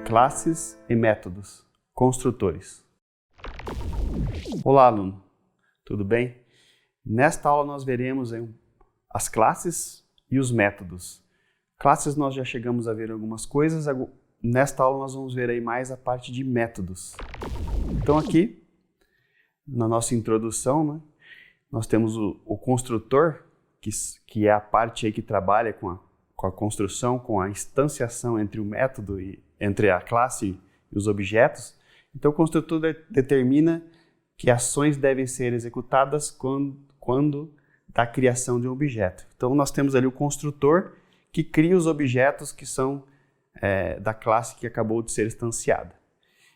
Classes e métodos. Construtores. Olá, aluno. Tudo bem? Nesta aula nós veremos as classes e os métodos. Classes nós já chegamos a ver algumas coisas. Nesta aula nós vamos ver aí mais a parte de métodos. Então aqui, na nossa introdução, né, nós temos o construtor, que é a parte aí que trabalha com a construção, com a instanciação entre o método e entre a classe e os objetos. Então o construtor determina que ações devem ser executadas quando da criação de um objeto. Então nós temos ali o construtor que cria os objetos que são da classe que acabou de ser instanciada.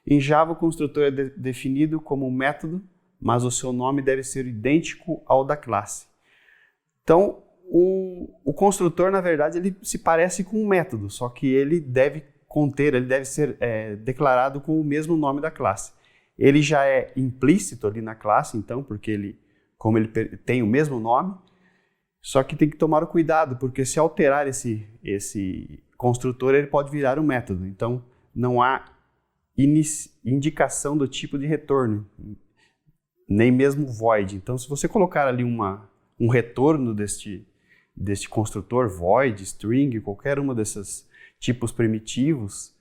Em Java o construtor é definido como um método, mas o seu nome deve ser idêntico ao da classe. Então o construtor, na verdade, ele se parece com um método, só que ele deve ser declarado com o mesmo nome da classe. Ele já é implícito ali na classe, então, porque como ele tem o mesmo nome, só que tem que tomar o cuidado, porque se alterar esse construtor, ele pode virar um método. Então, não há indicação do tipo de retorno, nem mesmo void. Então, se você colocar ali um retorno deste construtor, void, string, qualquer uma desses tipos primitivos,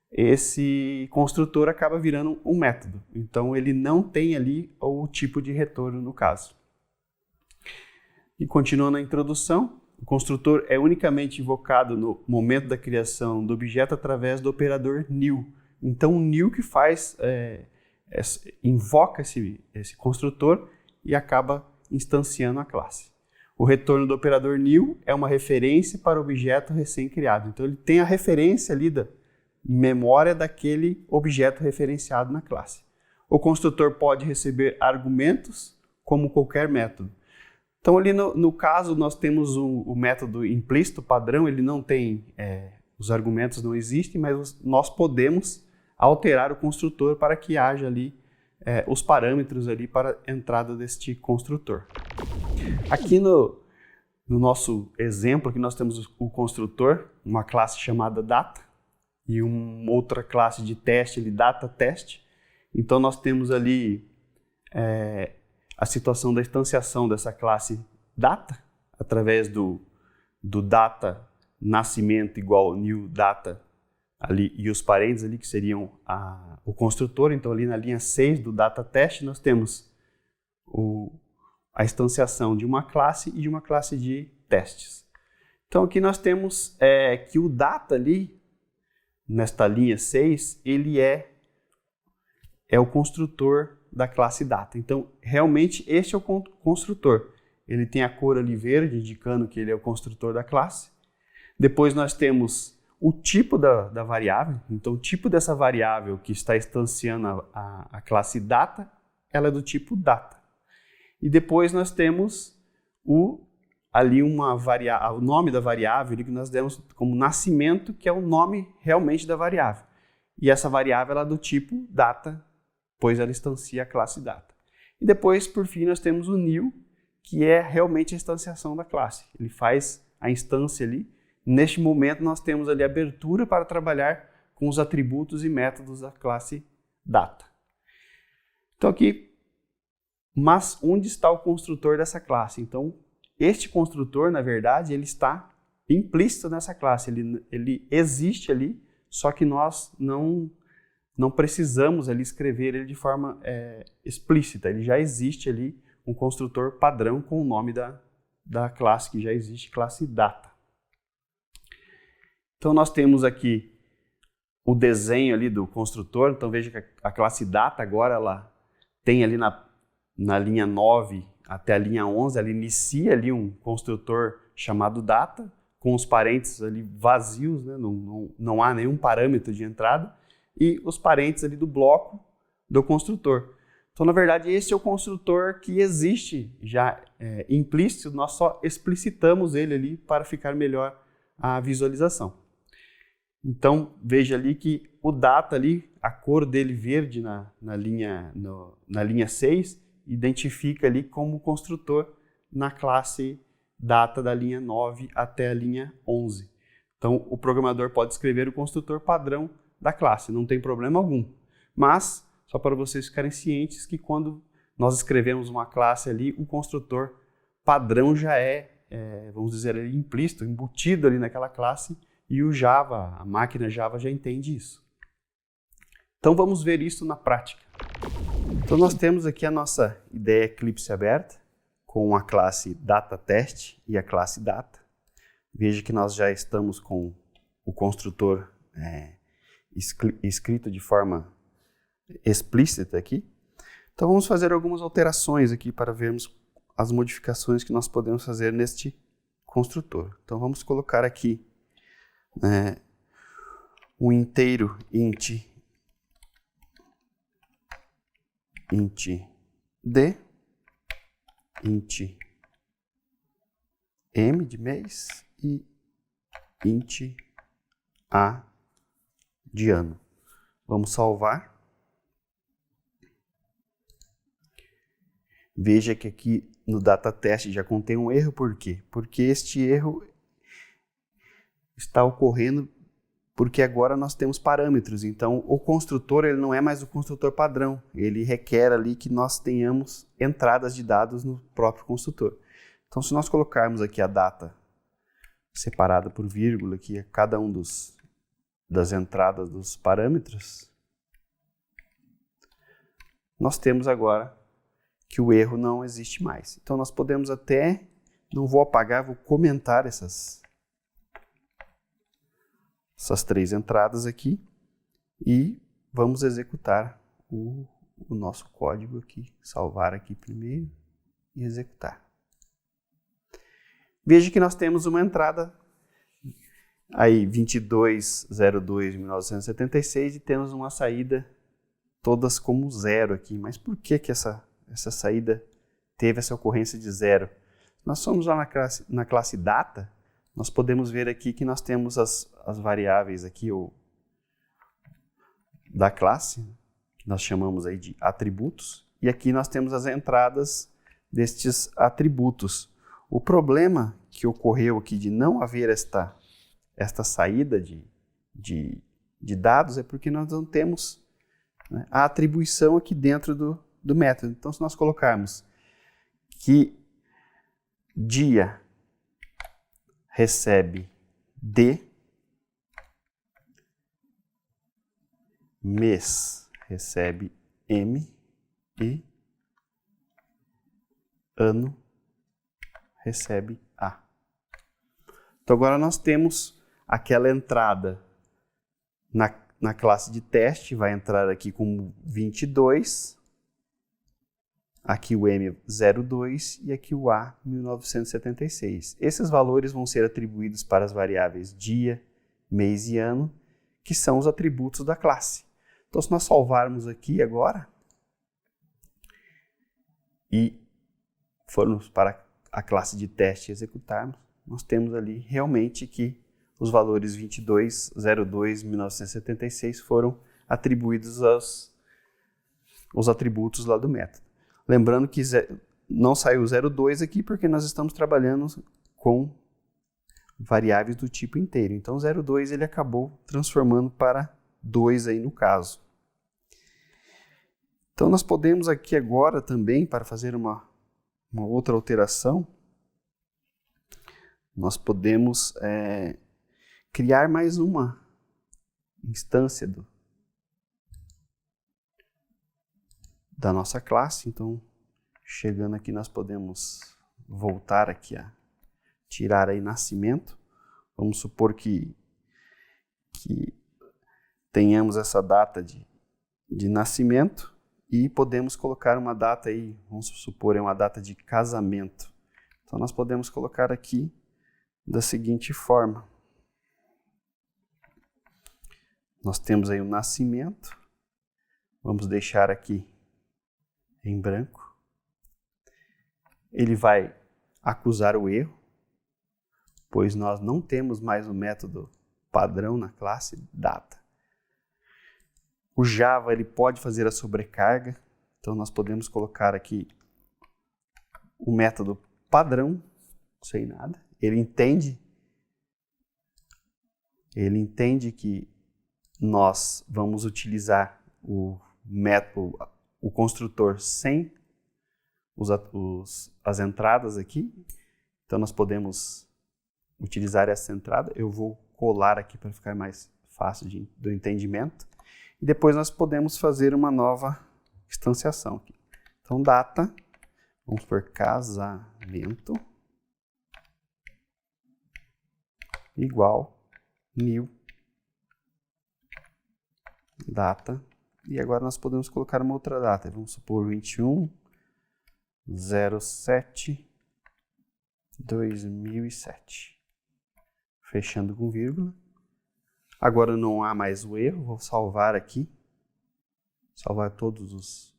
esse construtor acaba virando um método. Então ele não tem ali o tipo de retorno no caso. E continuando a introdução, o construtor é unicamente invocado no momento da criação do objeto através do operador new. Então o new que invoca esse construtor e acaba instanciando a classe. O retorno do operador new é uma referência para o objeto recém-criado. Então ele tem a referência ali da memória daquele objeto referenciado na classe. O construtor pode receber argumentos como qualquer método. Então ali no caso nós temos o método implícito padrão, ele não tem, os argumentos não existem, mas nós podemos alterar o construtor para que haja ali os parâmetros ali para a entrada deste construtor. Aqui no nosso exemplo, aqui nós temos o construtor, uma classe chamada data e uma outra classe de teste, data test. Então nós temos ali a situação da instanciação dessa classe data, através do data nascimento igual new data ali, e os parênteses ali que seriam o construtor. Então ali na linha 6 do data test nós temos a instanciação de uma classe e de uma classe de testes. Então aqui nós temos que o data ali, nesta linha 6, ele é o construtor da classe data. Então realmente este é o construtor. Ele tem a cor ali verde, indicando que ele é o construtor da classe. Depois nós temos o tipo da variável. Então o tipo dessa variável que está instanciando a classe data, ela é do tipo data. E depois nós temos ali o nome da variável que nós demos como nascimento, que é o nome realmente da variável. E essa variável ela é do tipo data, pois ela instancia a classe data. E depois, por fim, nós temos o new, que é realmente a instanciação da classe. Ele faz a instância ali. Neste momento nós temos ali a abertura para trabalhar com os atributos e métodos da classe data. Então aqui, mas onde está o construtor dessa classe? Então, este construtor, na verdade, ele está implícito nessa classe, ele existe ali, só que nós não precisamos ali escrever ele de forma explícita. Ele já existe ali um construtor padrão com o nome da classe que já existe, classe data. Então nós temos aqui o desenho ali do construtor. Então veja que a classe data agora ela tem ali na linha 9 até a linha 11, ela inicia ali um construtor chamado data, com os parênteses ali vazios, né? Não há nenhum parâmetro de entrada, e os parênteses ali do bloco do construtor. Então, na verdade, esse é o construtor que existe já implícito, nós só explicitamos ele ali para ficar melhor a visualização. Então, veja ali que o data ali, a cor dele verde na linha 6, identifica ali como construtor na classe data da linha 9 até a linha 11. Então, o programador pode escrever o construtor padrão da classe, não tem problema algum. Mas, só para vocês ficarem cientes que quando nós escrevemos uma classe ali, o construtor padrão já vamos dizer, implícito, embutido ali naquela classe, e o Java, a máquina Java já entende isso. Então vamos ver isso na prática. Então nós temos aqui a nossa ideia Eclipse aberta, com a classe DataTest e a classe Data. Veja que nós já estamos com o construtor escrito de forma explícita aqui. Então vamos fazer algumas alterações aqui para vermos as modificações que nós podemos fazer neste construtor. Então vamos colocar aqui um inteiro int D, int M de mês e int A de ano. Vamos salvar. Veja que aqui no DataTest já contém um erro, por quê? Porque este erro está ocorrendo porque agora nós temos parâmetros, então o construtor ele não é mais o construtor padrão, ele requer ali que nós tenhamos entradas de dados no próprio construtor. Então se nós colocarmos aqui a data separada por vírgula, aqui a cada um das entradas dos parâmetros, nós temos agora que o erro não existe mais. Então nós podemos até, não vou apagar, vou comentar essas três entradas aqui e vamos executar o nosso código aqui, salvar aqui primeiro e executar. Veja que nós temos uma entrada aí 2202/1976 e temos uma saída todas como zero aqui. Mas por que essa saída teve essa ocorrência de zero? Nós somos lá na classe Data, nós podemos ver aqui que nós temos as variáveis aqui da classe, que nós chamamos aí de atributos, e aqui nós temos as entradas destes atributos. O problema que ocorreu aqui de não haver esta saída de dados é porque nós não temos a atribuição aqui dentro do método. Então, se nós colocarmos que dia recebe D, mês recebe M e ano recebe A. Então agora nós temos aquela entrada na classe de teste, vai entrar aqui como 22, aqui o M 02 e aqui o A 1976. Esses valores vão ser atribuídos para as variáveis dia, mês e ano, que são os atributos da classe. Então se nós salvarmos aqui agora e formos para a classe de teste e executarmos, nós temos ali realmente que os valores 22, 02, 1976 foram atribuídos aos atributos lá do método. Lembrando que não saiu 02 aqui porque nós estamos trabalhando com variáveis do tipo inteiro. Então 02 ele acabou transformando para 2 aí no caso. Então nós podemos aqui agora também, para fazer uma outra alteração, nós podemos criar mais uma instância da nossa classe. Então, chegando aqui, nós podemos voltar aqui a tirar aí nascimento. Vamos supor que tenhamos essa data de nascimento e podemos colocar uma data aí, vamos supor, uma data de casamento. Então, nós podemos colocar aqui da seguinte forma. Nós temos aí o nascimento, vamos deixar aqui em branco. Ele vai acusar o erro, pois nós não temos mais o método padrão na classe data. O Java ele pode fazer a sobrecarga, então nós podemos colocar aqui o método padrão, sem nada. Ele entende que nós vamos utilizar o método, o construtor sem as entradas aqui. Então nós podemos utilizar essa entrada. Eu vou colar aqui para ficar mais fácil do entendimento. E depois nós podemos fazer uma nova instanciação aqui. Então data, vamos por casamento, igual new data. E agora nós podemos colocar uma outra data. Vamos supor 21/07/2007. Fechando com vírgula. Agora não há mais o erro. Vou salvar aqui. Salvar todas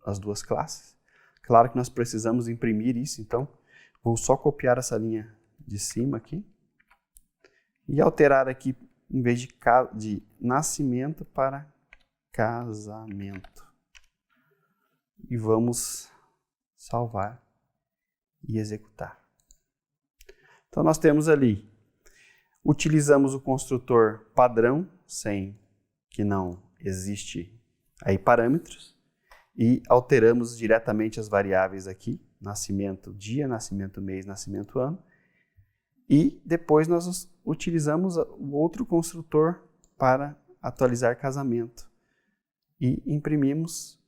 as duas classes. Claro que nós precisamos imprimir isso, então vou só copiar essa linha de cima aqui. E alterar aqui, em vez de nascimento, para casamento. E vamos salvar e executar. Então nós temos ali, utilizamos o construtor padrão, sem que não existe aí parâmetros, e alteramos diretamente as variáveis aqui, nascimento dia, nascimento mês, nascimento ano. E depois nós utilizamos o outro construtor para atualizar casamento. E imprimimos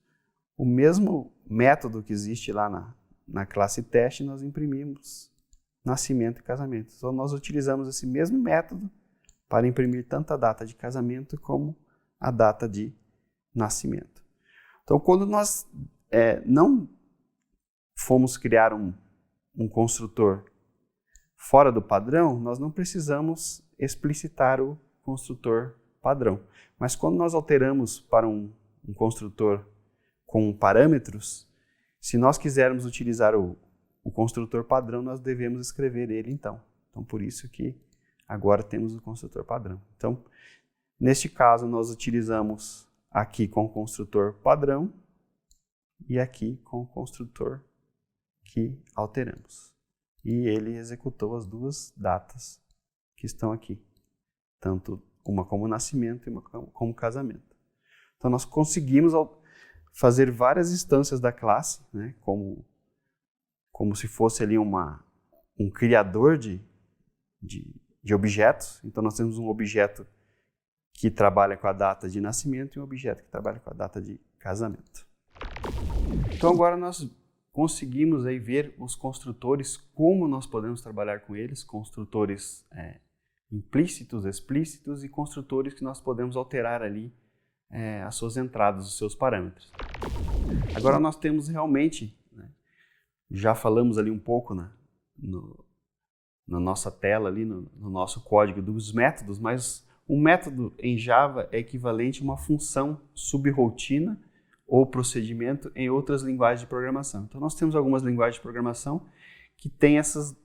o mesmo método que existe lá na classe teste, nós imprimimos nascimento e casamento. Então nós utilizamos esse mesmo método para imprimir tanto a data de casamento como a data de nascimento. Então quando nós não fomos criar um construtor fora do padrão, nós não precisamos explicitar o construtor padrão. Mas quando nós alteramos para um construtor com parâmetros, se nós quisermos utilizar o construtor padrão, nós devemos escrever ele então. Então, por isso que agora temos o construtor padrão. Então, neste caso, nós utilizamos aqui com o construtor padrão e aqui com o construtor que alteramos. E ele executou as duas datas que estão aqui, tanto uma como nascimento e uma como casamento. Então nós conseguimos fazer várias instâncias da classe, né, como se fosse ali um criador de objetos. Então nós temos um objeto que trabalha com a data de nascimento e um objeto que trabalha com a data de casamento. Então agora nós conseguimos aí ver os construtores, como nós podemos trabalhar com eles, construtores implícitos, explícitos e construtores que nós podemos alterar ali as suas entradas, os seus parâmetros. Agora nós temos realmente, né, já falamos ali um pouco na nossa tela, ali no nosso código dos métodos, mas um método em Java é equivalente a uma função subrrotina ou procedimento em outras linguagens de programação. Então nós temos algumas linguagens de programação que têm essas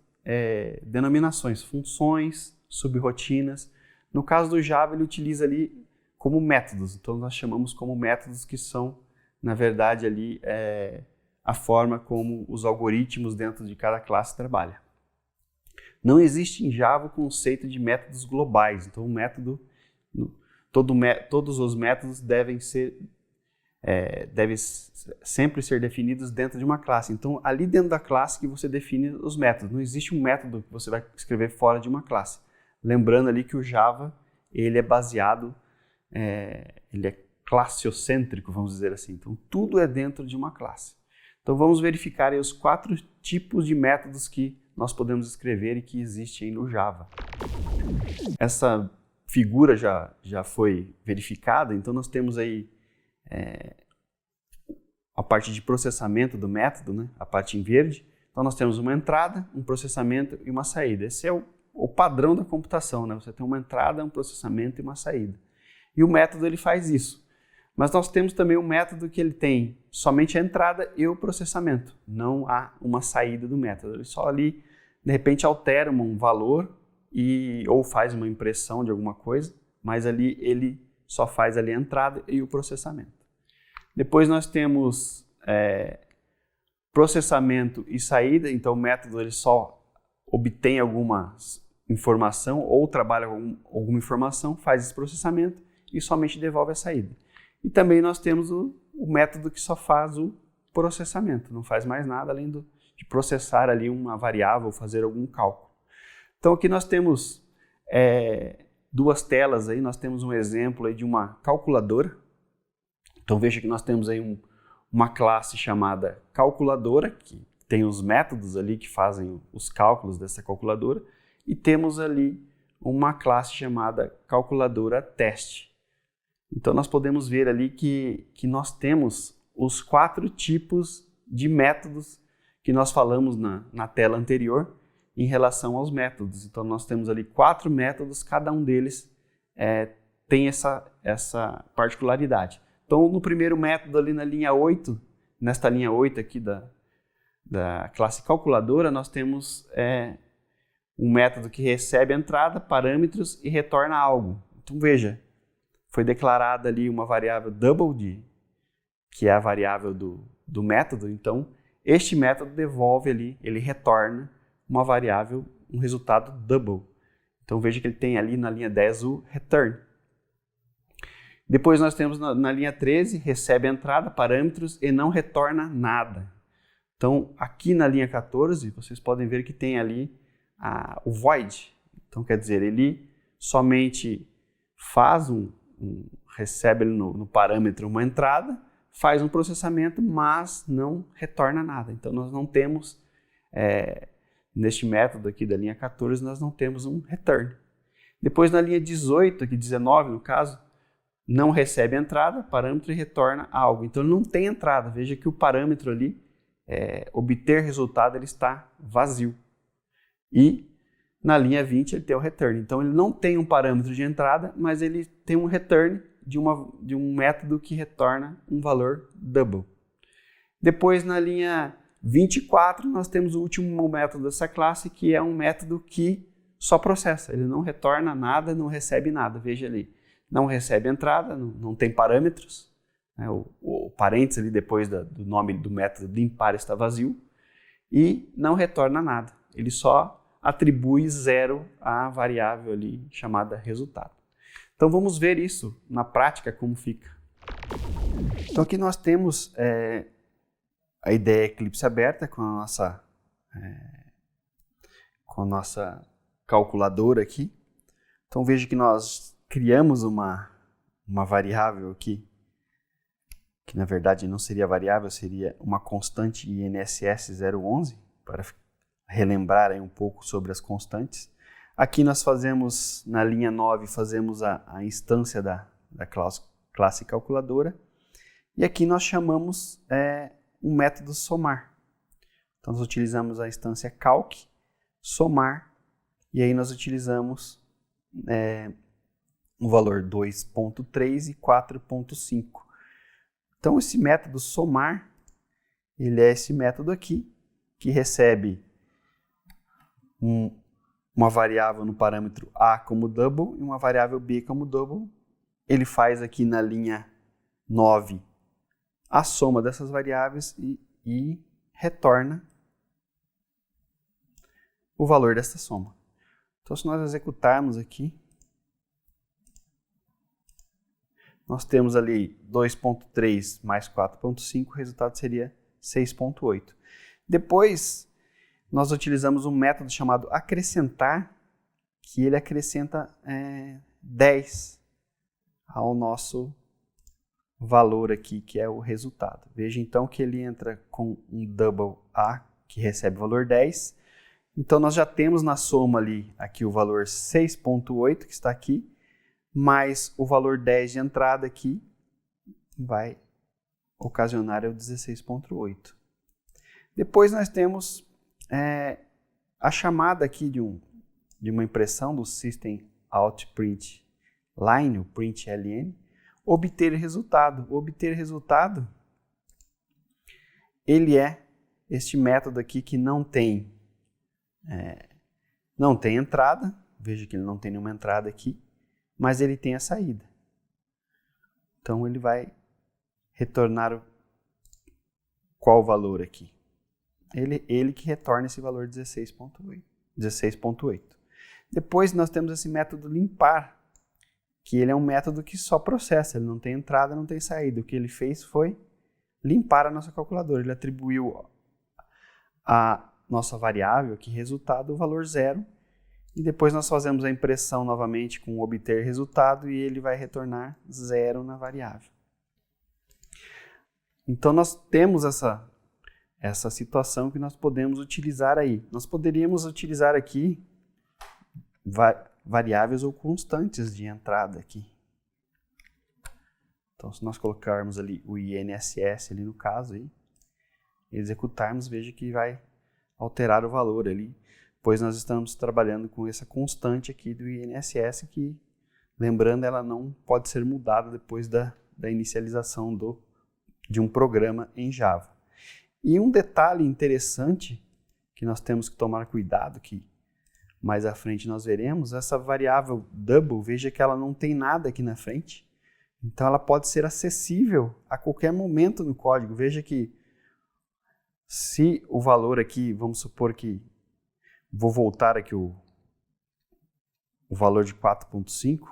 denominações, funções, subrrotinas. No caso do Java, ele utiliza ali como métodos. Então nós chamamos como métodos que são, na verdade, ali a forma como os algoritmos dentro de cada classe trabalham. Não existe em Java o conceito de métodos globais. Então o método, todos os métodos devem sempre ser definidos dentro de uma classe. Então, ali dentro da classe que você define os métodos. Não existe um método que você vai escrever fora de uma classe. Lembrando ali que o Java, ele é baseado, ele é classiocêntrico, vamos dizer assim. Então, tudo é dentro de uma classe. Então, vamos verificar aí os 4 tipos de métodos que nós podemos escrever e que existem no Java. Essa figura já foi verificada, então nós temos aí a parte de processamento do método, né? A parte em verde. Então nós temos uma entrada, um processamento e uma saída. Esse é o padrão da computação, né? Você tem uma entrada, um processamento e uma saída. E o método ele faz isso. Mas nós temos também um método que ele tem somente a entrada e o processamento. Não há uma saída do método. Ele só ali, de repente, altera um valor ou faz uma impressão de alguma coisa, mas ali ele só faz ali a entrada e o processamento. Depois nós temos processamento e saída. Então o método ele só obtém alguma informação ou trabalha com alguma informação, faz esse processamento e somente devolve a saída. E também nós temos o método que só faz o processamento, não faz mais nada além de processar ali uma variável, fazer algum cálculo. Então aqui nós temos duas telas aí, nós temos um exemplo aí de uma calculadora. Então veja que nós temos aí uma classe chamada calculadora, que tem os métodos ali que fazem os cálculos dessa calculadora, e temos ali uma classe chamada calculadora teste. Então nós podemos ver ali que nós temos os 4 tipos de métodos que nós falamos na tela anterior em relação aos métodos. Então nós temos ali 4 métodos, cada um deles tem essa particularidade. Então no primeiro método ali na linha 8, nesta linha 8 aqui da classe calculadora, nós temos um método que recebe a entrada, parâmetros e retorna algo. Então veja, foi declarada ali uma variável double, que é a variável do método. Então este método devolve ali, ele retorna uma variável, um resultado double. Então veja que ele tem ali na linha 10 o return. Depois nós temos na linha 13, recebe a entrada, parâmetros e não retorna nada. Então aqui na linha 14, vocês podem ver que tem ali o void. Então quer dizer, ele somente faz recebe no parâmetro uma entrada, faz um processamento, mas não retorna nada. Então nós não temos, neste método aqui da linha 14, nós não temos um return. Depois na linha 18, aqui 19 no caso, não recebe a entrada, parâmetro e retorna algo. Então ele não tem entrada. Veja que o parâmetro ali, obter resultado, ele está vazio. E na linha 20 ele tem o return. Então ele não tem um parâmetro de entrada, mas ele tem um return de um método que retorna um valor double. Depois na linha 24 nós temos o último método dessa classe, que é um método que só processa. Ele não retorna nada, não recebe nada. Veja ali, não recebe entrada, não tem parâmetros. O parênteses ali depois do nome do método limpar está vazio. E não retorna nada. Ele só atribui 0 à variável ali chamada resultado. Então vamos ver isso na prática como fica. Então aqui nós temos a ideia Eclipse aberta com a nossa calculadora aqui. Então veja que nós criamos uma variável aqui, que na verdade não seria variável, seria uma constante INSS 011, para relembrar aí um pouco sobre as constantes. Aqui nós fazemos, na linha 9, fazemos a instância da classe calculadora. E aqui nós chamamos um método somar. Então nós utilizamos a instância calc, somar, e aí nós utilizamos o valor 2.3 e 4.5. Então esse método somar, ele é esse método aqui, que recebe uma variável no parâmetro A como double e uma variável B como double. Ele faz aqui na linha 9 a soma dessas variáveis e retorna o valor dessa soma. Então se nós executarmos aqui, nós temos ali 2.3 mais 4.5, o resultado seria 6.8. Depois, nós utilizamos um método chamado acrescentar, que ele acrescenta 10 ao nosso valor aqui, que é o resultado. Veja então que ele entra com um double A, que recebe o valor 10. Então nós já temos na soma ali aqui o valor 6.8, que está aqui, mais o valor 10 de entrada aqui, vai ocasionar o 16.8. Depois nós temos a chamada aqui de uma impressão do System Out Print Line, o println, obter resultado. O obter resultado, ele é este método aqui que não tem entrada. Veja que ele não tem nenhuma entrada aqui, mas ele tem a saída. Então ele vai retornar qual valor aqui? Ele que retorna esse valor 16.8. Depois nós temos esse método limpar, que ele é um método que só processa, ele não tem entrada, não tem saída. O que ele fez foi limpar a nossa calculadora. Ele atribuiu a nossa variável, aqui resultado, o valor 0, e depois nós fazemos a impressão novamente com obter resultado e ele vai retornar 0 na variável. Então nós temos essa situação que nós podemos utilizar aí. Nós poderíamos utilizar aqui variáveis ou constantes de entrada aqui. Então, se nós colocarmos ali o INSS ali no caso aí, executarmos, veja que vai alterar o valor ali, pois nós estamos trabalhando com essa constante aqui do INSS que, lembrando, ela não pode ser mudada depois da inicialização de um programa em Java. E um detalhe interessante que nós temos que tomar cuidado, que mais à frente nós veremos, essa variável double, veja que ela não tem nada aqui na frente, então ela pode ser acessível a qualquer momento no código. Veja que se o valor aqui, vamos supor que, vou voltar aqui o valor de 4.5,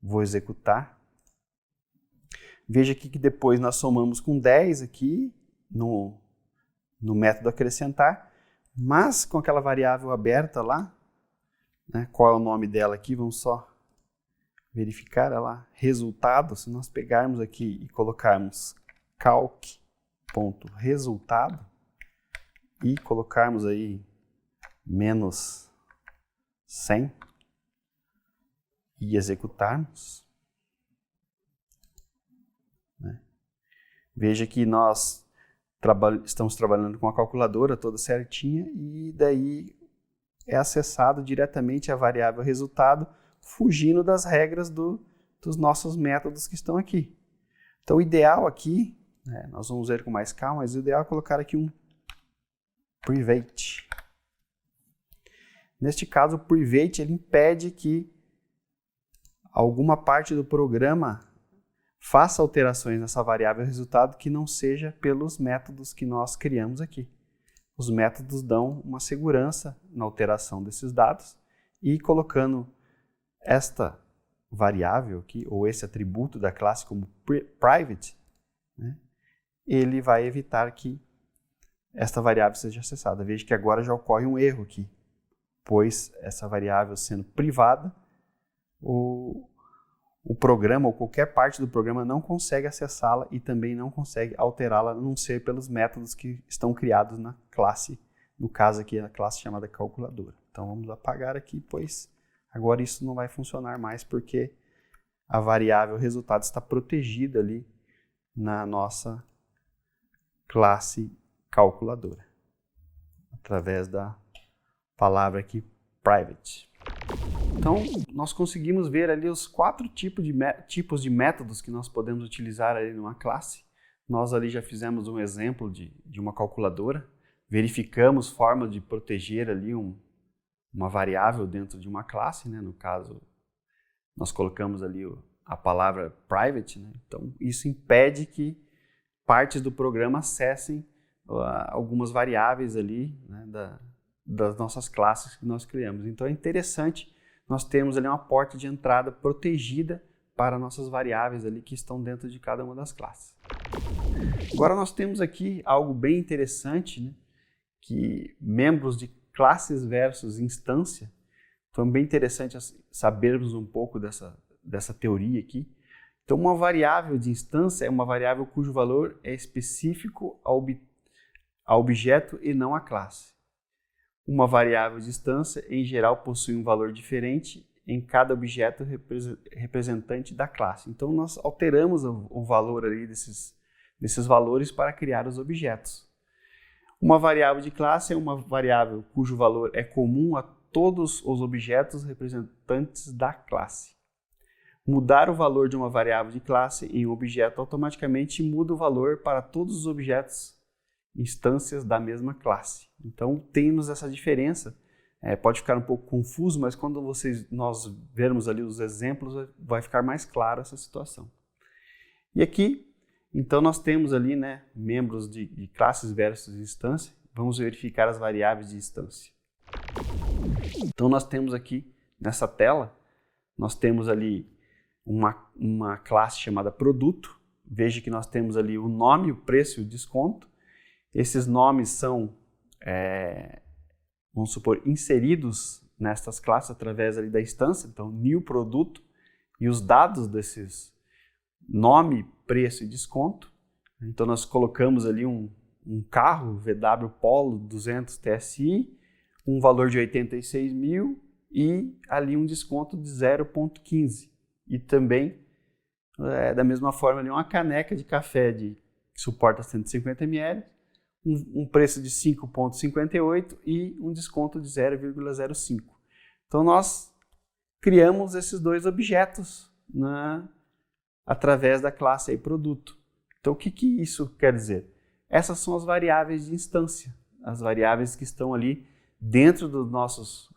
vou executar, veja aqui que depois nós somamos com 10 aqui no método acrescentar, mas com aquela variável aberta lá, né, qual é o nome dela aqui, vamos só verificar ela, resultado, se nós pegarmos aqui e colocarmos calc.resultado e colocarmos aí menos 100 e executarmos, né, veja que nós estamos trabalhando com a calculadora toda certinha e daí é acessado diretamente a variável resultado, fugindo das regras dos nossos métodos que estão aqui. Então o ideal aqui, né, nós vamos ver com mais calma, mas o ideal é colocar aqui um private. Neste caso o private ele impede que alguma parte do programa faça alterações nessa variável resultado que não seja pelos métodos que nós criamos aqui. Os métodos dão uma segurança na alteração desses dados e colocando esta variável aqui, ou esse atributo da classe como private, né, ele vai evitar que esta variável seja acessada. Veja que agora já ocorre um erro aqui, pois essa variável sendo privada, o programa ou qualquer parte do programa não consegue acessá-la e também não consegue alterá-la, a não ser pelos métodos que estão criados na classe, no caso aqui a classe chamada calculadora. Então vamos apagar aqui, pois agora isso não vai funcionar mais porque a variável resultado está protegida ali na nossa classe calculadora, através da palavra aqui private. Então, nós conseguimos ver ali os 4 tipos de métodos que nós podemos utilizar ali numa classe. Nós ali já fizemos um exemplo de uma calculadora, verificamos formas de proteger ali uma variável dentro de uma classe, né? No caso, nós colocamos ali a palavra private, né? Então isso impede que partes do programa acessem algumas variáveis ali, né, das nossas classes que nós criamos. Então é interessante nós termos ali uma porta de entrada protegida para nossas variáveis ali que estão dentro de cada uma das classes. Agora nós temos aqui algo bem interessante, né, que membros de classes versus instância. Então é bem interessante sabermos um pouco dessa teoria aqui. Então uma variável de instância é uma variável cujo valor é específico ao objeto e não à classe. Uma variável de instância, em geral, possui um valor diferente em cada objeto representante da classe. Então nós alteramos o valor ali desses valores para criar os objetos. Uma variável de classe é uma variável cujo valor é comum a todos os objetos representantes da classe. Mudar o valor de uma variável de classe em um objeto automaticamente muda o valor para todos os objetos instâncias da mesma classe. Então temos essa diferença. Pode ficar um pouco confuso, mas quando nós vermos ali os exemplos, vai ficar mais claro essa situação. E aqui, então nós temos ali, né, membros de classes versus instância. Vamos verificar as variáveis de instância. Então nós temos aqui nessa tela, nós temos ali uma classe chamada produto. Veja que nós temos ali o nome, o preço e o desconto. Esses nomes são, vamos supor, inseridos nestas classes através ali da instância, então new produto, e os dados desses nome, preço e desconto. Então nós colocamos ali um carro VW Polo 200 TSI, um valor de 86 mil e ali um desconto de 0,15. E também, da mesma forma, ali uma caneca de café que suporta 150 ml, um preço de 5,58 e um desconto de 0,05. Então nós criamos esses dois objetos através da classe aí, produto. Então o que isso quer dizer? Essas são as variáveis de instância, as variáveis que estão ali dentro dos nossos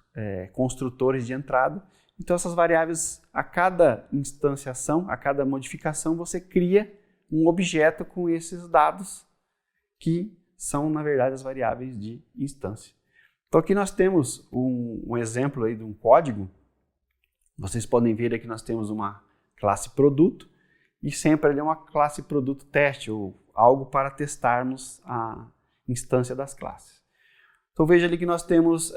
construtores de entrada. Então essas variáveis, a cada instanciação, a cada modificação, você cria um objeto com esses dados que são, na verdade, as variáveis de instância. Então aqui nós temos um exemplo aí de um código. Vocês podem ver aqui que nós temos uma classe produto e sempre ali uma classe produto teste, ou algo para testarmos a instância das classes. Então veja ali que nós temos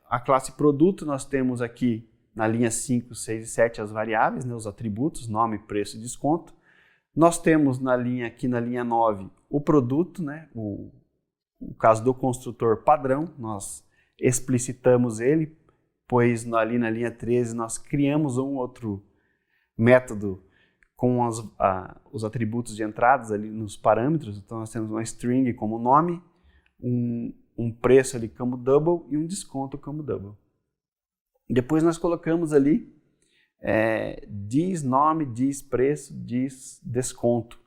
a classe produto, nós temos aqui na linha 5, 6 e 7 as variáveis, né, os atributos, nome, preço e desconto. Nós temos aqui na linha 9 o produto, né, o caso do construtor padrão, nós explicitamos ele, pois ali na linha 13 nós criamos um outro método com os atributos de entradas ali nos parâmetros. Então nós temos uma string como nome, um preço ali como double e um desconto como double. Depois nós colocamos ali diz nome, diz preço, diz desconto.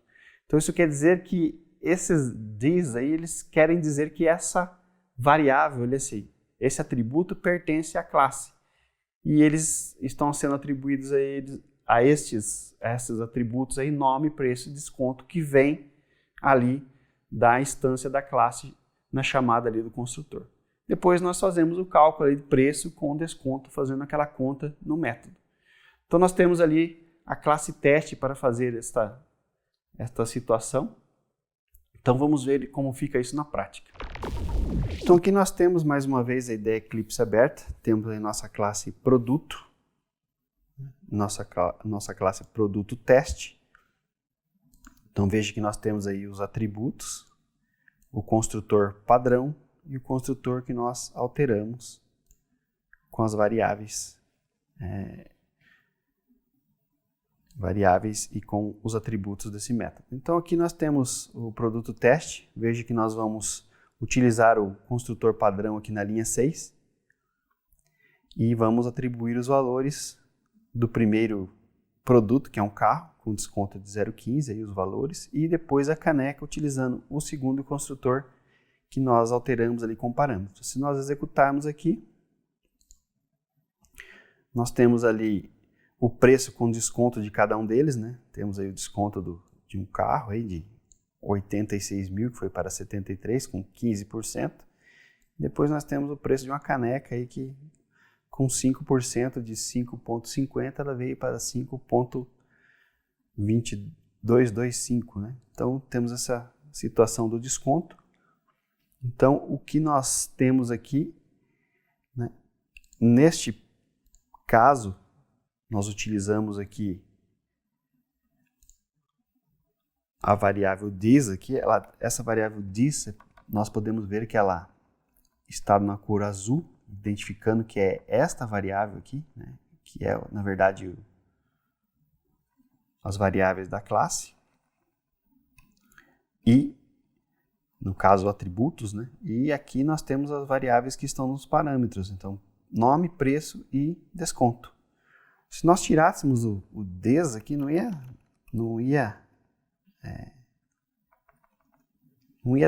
Então isso quer dizer que esses diz aí, eles querem dizer que essa variável, esse atributo pertence à classe. E eles estão sendo atribuídos a esses atributos aí, nome, preço e desconto, que vem ali da instância da classe na chamada ali do construtor. Depois nós fazemos o cálculo ali de preço com desconto, fazendo aquela conta no método. Então nós temos ali a classe teste para fazer esta situação. Então vamos ver como fica isso na prática. Então aqui nós temos mais uma vez a ideia Eclipse aberta, temos aí nossa classe produto, nossa classe produto teste. Então veja que nós temos aí os atributos, o construtor padrão e o construtor que nós alteramos com as variáveis e com os atributos desse método. Então aqui nós temos o produto teste, veja que nós vamos utilizar o construtor padrão aqui na linha 6 e vamos atribuir os valores do primeiro produto, que é um carro, com desconto de 0,15, aí os valores, e depois a caneca utilizando o segundo construtor que nós alteramos ali com parâmetros. Se nós executarmos aqui, nós temos ali o preço com desconto de cada um deles, né? Temos aí o desconto de um carro aí de 86 mil, que foi para 73, com 15%. Depois nós temos o preço de uma caneca aí que com 5% de 5,50 ela veio para 5,2225, né? Então temos essa situação do desconto. Então o que nós temos aqui, né? Neste caso, nós utilizamos aqui a variável diz aqui, essa variável diz, nós podemos ver que ela está na cor azul, identificando que é esta variável aqui, né, que é, na verdade, as variáveis da classe. E, no caso, atributos, né, e aqui nós temos as variáveis que estão nos parâmetros, então, nome, preço e desconto. Se nós tirássemos o des aqui, não ia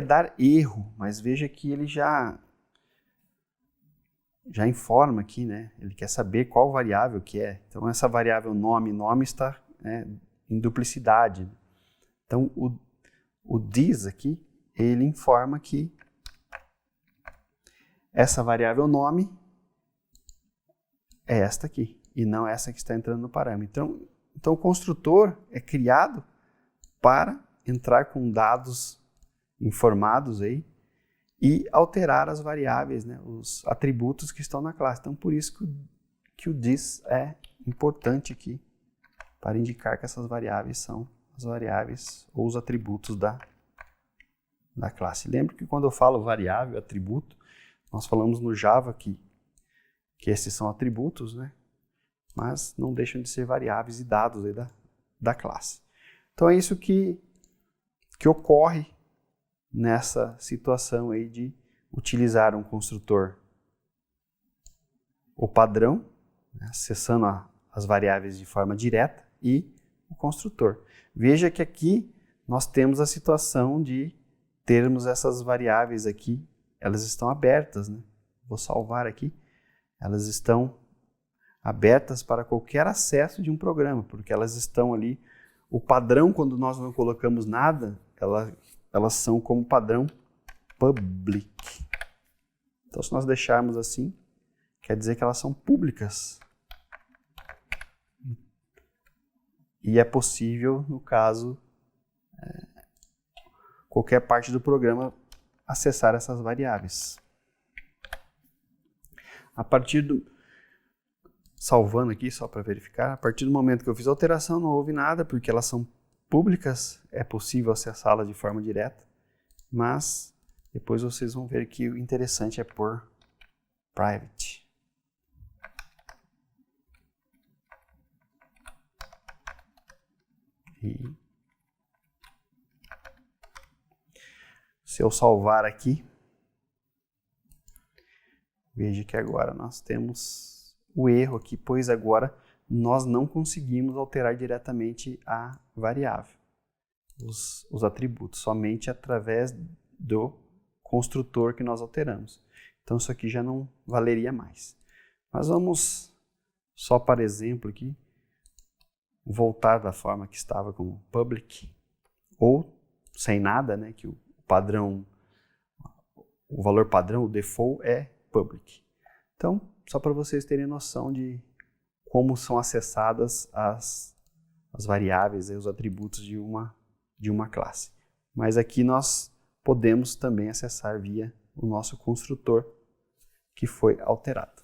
dar erro, mas veja que ele já informa aqui, né? Ele quer saber qual variável que é. Então essa variável nome está em duplicidade. Então o dis aqui, ele informa que essa variável nome é esta aqui, e não essa que está entrando no parâmetro. Então, Então o construtor é criado para entrar com dados informados aí e alterar as variáveis, né, os atributos que estão na classe. Então por isso que o this é importante aqui, para indicar que essas variáveis são as variáveis ou os atributos da classe. Lembre que quando eu falo variável, atributo, nós falamos no Java que esses são atributos, né? Mas não deixam de ser variáveis e dados aí da classe. Então é isso que ocorre nessa situação aí de utilizar um construtor, o padrão, né, acessando as variáveis de forma direta, e o construtor. Veja que aqui nós temos a situação de termos essas variáveis aqui, elas estão abertas, né? Vou salvar aqui, elas estão abertas para qualquer acesso de um programa, porque elas estão ali, o padrão, quando nós não colocamos nada, elas são como padrão public. Então, se nós deixarmos assim, quer dizer que elas são públicas. E é possível, no caso, qualquer parte do programa acessar essas variáveis. A partir do... Salvando aqui, só para verificar, a partir do momento que eu fiz a alteração, não houve nada, porque elas são públicas, é possível acessá-las de forma direta, mas depois vocês vão ver que o interessante é pôr private. E se eu salvar aqui, veja que agora nós temos o erro aqui, pois agora nós não conseguimos alterar diretamente a variável, os atributos, somente através do construtor que nós alteramos. Então isso aqui já não valeria mais. Mas vamos, só para exemplo aqui, voltar da forma que estava com public, ou sem nada, né, que o padrão, o valor padrão, o default é public. Então, só para vocês terem noção de como são acessadas as variáveis e os atributos de uma classe. Mas aqui nós podemos também acessar via o nosso construtor que foi alterado.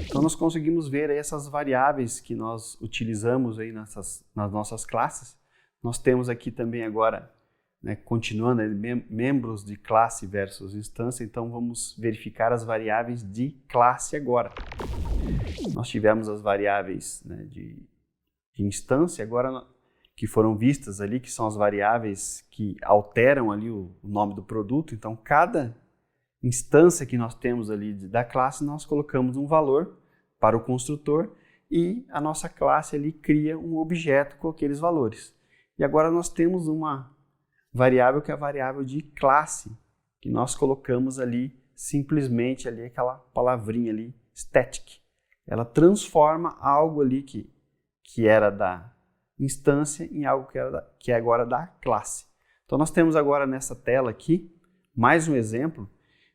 Então nós conseguimos ver aí essas variáveis que nós utilizamos aí nas nossas classes. Nós temos aqui também agora, né, continuando, membros de classe versus instância, então vamos verificar as variáveis de classe agora. Nós tivemos as variáveis, né, de instância, agora que foram vistas ali, que são as variáveis que alteram ali o nome do produto. Então cada instância que nós temos ali da classe, nós colocamos um valor para o construtor e a nossa classe ali cria um objeto com aqueles valores. E agora nós temos uma variável que é a variável de classe, que nós colocamos ali simplesmente ali aquela palavrinha ali, static. Ela transforma algo ali que era da instância em algo que é agora da classe. Então nós temos agora nessa tela aqui mais um exemplo,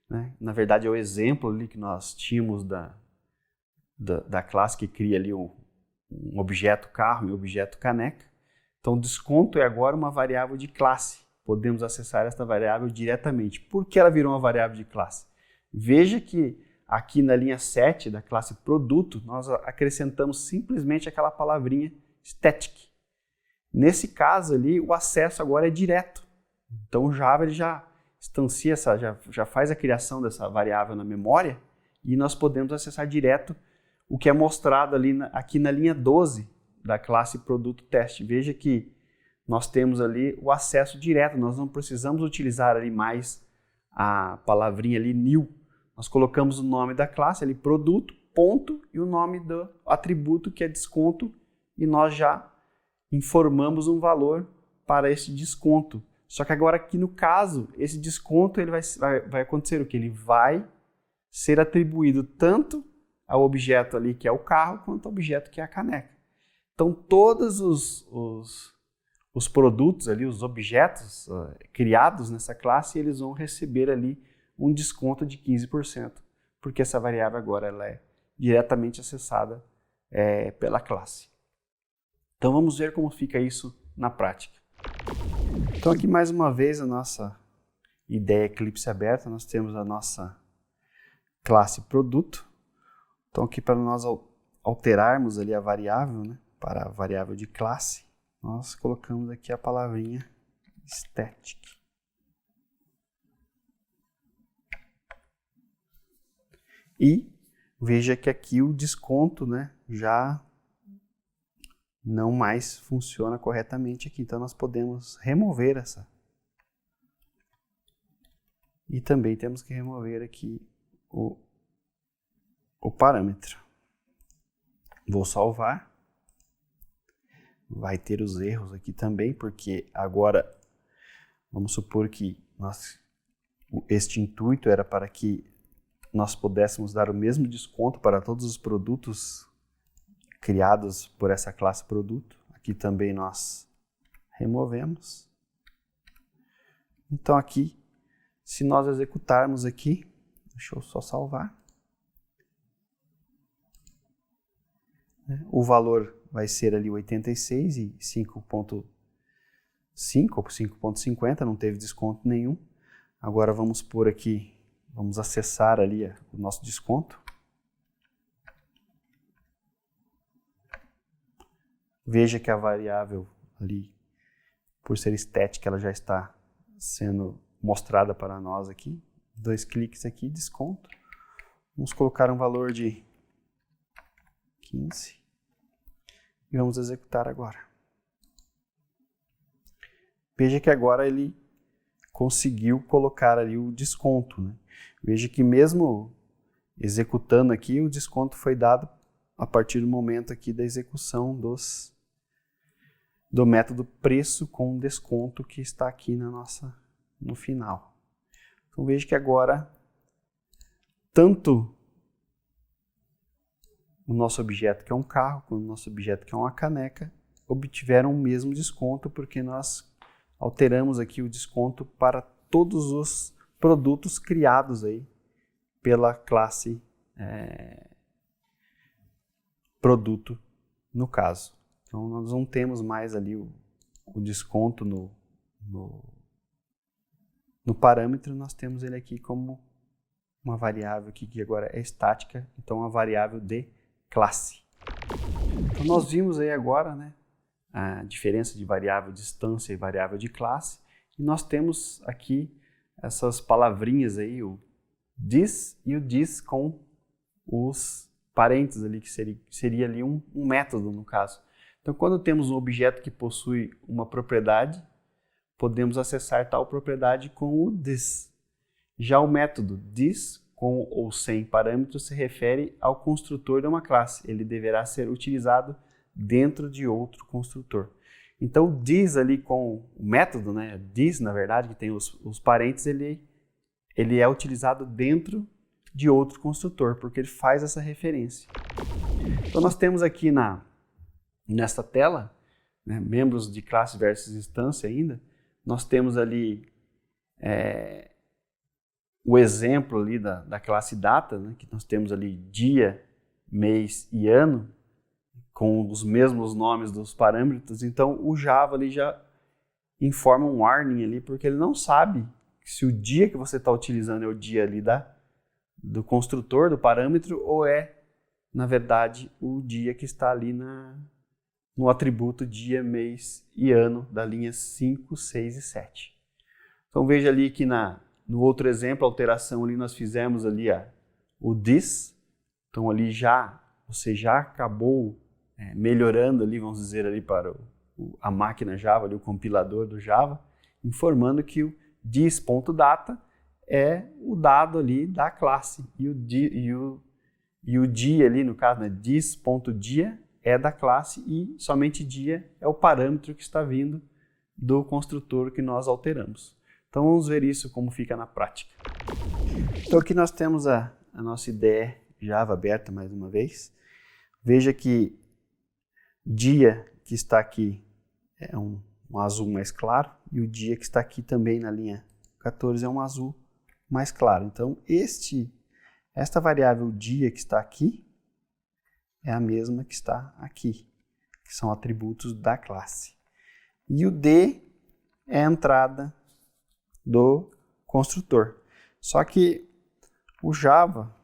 né? Na verdade é o exemplo ali que nós tínhamos da classe que cria ali um objeto carro e um objeto caneca. Então desconto é agora uma variável de classe. Podemos acessar esta variável diretamente. Por que ela virou uma variável de classe? Veja que aqui na linha 7 da classe produto, nós acrescentamos simplesmente aquela palavrinha static. Nesse caso ali, o acesso agora é direto. Então o Java ele já instancia, já faz a criação dessa variável na memória e nós podemos acessar direto o que é mostrado ali aqui na linha 12 da classe produto teste. Veja que nós temos ali o acesso direto, nós não precisamos utilizar ali mais a palavrinha ali new. Nós colocamos o nome da classe ali, produto, ponto, e o nome do atributo que é desconto, e nós já informamos um valor para esse desconto. Só que agora aqui no caso, esse desconto ele vai acontecer o que? Ele vai ser atribuído tanto ao objeto ali que é o carro, quanto ao objeto que é a caneca. Então todos os produtos ali, os objetos criados nessa classe, eles vão receber ali um desconto de 15%, porque essa variável agora ela é diretamente acessada pela classe. Então vamos ver como fica isso na prática. Então aqui mais uma vez a nossa ideia Eclipse aberta, nós temos a nossa classe produto. Então aqui para nós alterarmos ali a variável, né, para a variável de classe, nós colocamos aqui a palavrinha static. E veja que aqui o desconto, né, já não mais funciona corretamente aqui. Então nós podemos remover essa. E também temos que remover aqui o parâmetro. Vou salvar. Vai ter os erros aqui também, porque agora vamos supor que este intuito era para que nós pudéssemos dar o mesmo desconto para todos os produtos criados por essa classe produto. Aqui também nós removemos. Então aqui, se nós executarmos aqui, deixa eu só salvar. O valor vai ser ali 86 e 5.5 ou 5.50, não teve desconto nenhum. Agora vamos pôr aqui, vamos acessar ali o nosso desconto. Veja que a variável ali, por ser estética, ela já está sendo mostrada para nós aqui. 2 cliques aqui, desconto. Vamos colocar um valor de 15 e vamos executar agora. Veja que agora ele conseguiu colocar ali o desconto, né? Veja que mesmo executando aqui, o desconto foi dado a partir do momento aqui da execução do método preço com desconto que está aqui no final. Então veja que agora tanto o nosso objeto que é um carro, quanto o nosso objeto que é uma caneca, obtiveram o mesmo desconto, porque nós alteramos aqui o desconto para todos os produtos criados aí pela classe produto, no caso. Então nós não temos mais ali o desconto no parâmetro, nós temos ele aqui como uma variável aqui que agora é estática, então uma variável de classe. Então nós vimos aí agora, né, a diferença de variável de instância e variável de classe, e nós temos aqui essas palavrinhas aí, o this e o this com os parênteses ali, que seria ali um método no caso. Então quando temos um objeto que possui uma propriedade, podemos acessar tal propriedade com o this. Já o método this, com ou sem parâmetros, se refere ao construtor de uma classe. Ele deverá ser utilizado dentro de outro construtor. Então, o this ali com o método, né, this, na verdade, que tem os parênteses, ele é utilizado dentro de outro construtor, porque ele faz essa referência. Então, nós temos aqui nesta tela, né, membros de classe versus instância ainda, nós temos ali o exemplo ali da classe data, né, que nós temos ali dia, mês e ano, com os mesmos nomes dos parâmetros. Então o Java ali já informa um warning ali, porque ele não sabe se o dia que você está utilizando é o dia ali do construtor, do parâmetro, ou é, na verdade, o dia que está ali no atributo dia, mês e ano da linha 5, 6 e 7. Então veja ali que no outro exemplo, a alteração ali, nós fizemos ali o this. Então ali você já acabou melhorando ali, vamos dizer, ali para a máquina Java, ali, o compilador do Java, informando que o this.data é o dado ali da classe. E o dia ali, no caso, né, this.dia é da classe e somente dia é o parâmetro que está vindo do construtor que nós alteramos. Então vamos ver isso como fica na prática. Então aqui nós temos a nossa IDE Java aberta mais uma vez. Veja que dia que está aqui é um azul mais claro e o dia que está aqui também na linha 14 é um azul mais claro. Então esta variável dia que está aqui é a mesma que está aqui, que que são atributos da classe. E o D é a entrada do construtor. Só que o Java,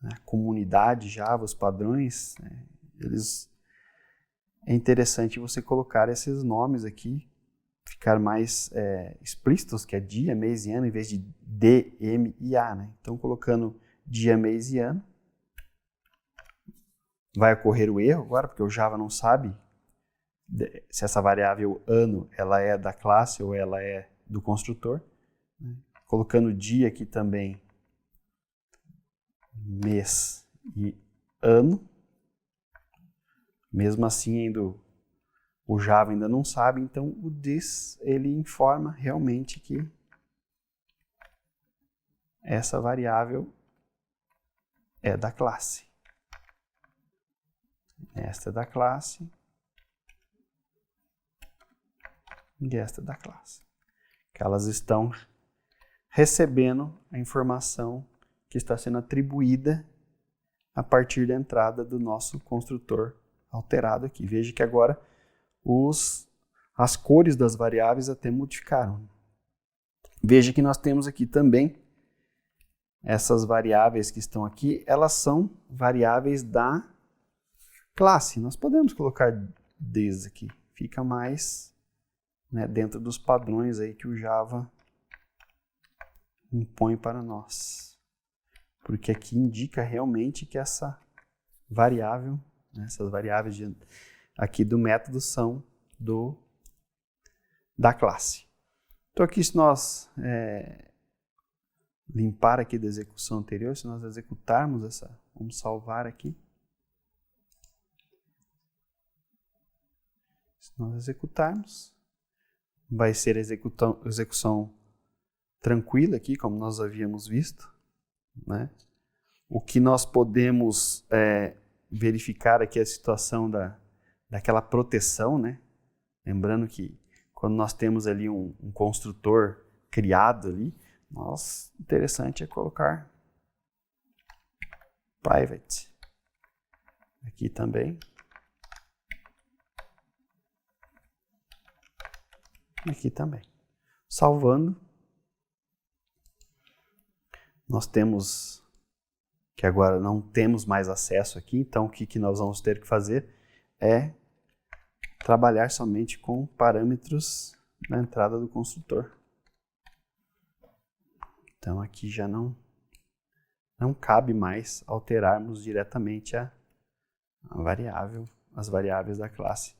a comunidade Java, os padrões, é interessante você colocar esses nomes aqui, ficar mais explícitos, que é dia, mês e ano, em vez de D, M e A. Né? Então, colocando dia, mês e ano, vai ocorrer o erro agora, porque o Java não sabe se essa variável ano ela é da classe ou ela é do construtor. Colocando dia aqui também, mês e ano. Mesmo assim, o Java ainda não sabe, então o this ele informa realmente que essa variável é da classe. Esta é da classe e esta é da classe. Que elas estão recebendo a informação que está sendo atribuída a partir da entrada do nosso construtor alterado aqui. Veja que agora as cores das variáveis até modificaram. Veja que nós temos aqui também essas variáveis que estão aqui, elas são variáveis da classe. Nós podemos colocar this aqui, fica mais dentro dos padrões aí que o Java impõe para nós. Porque aqui indica realmente que essa variável, essas variáveis aqui do método são da classe. Então aqui se nós limpar aqui da execução anterior, se nós executarmos vamos salvar aqui. Se nós executarmos, vai ser execução tranquila aqui, como nós havíamos visto. Né? O que nós podemos verificar aqui é a situação daquela proteção, né? Lembrando que quando nós temos ali um construtor criado ali, interessante é colocar private aqui também. Aqui também. Salvando. Nós temos que agora não temos mais acesso aqui, então o que nós vamos ter que fazer é trabalhar somente com parâmetros na entrada do construtor. Então aqui já não cabe mais alterarmos diretamente a variável, as variáveis da classe,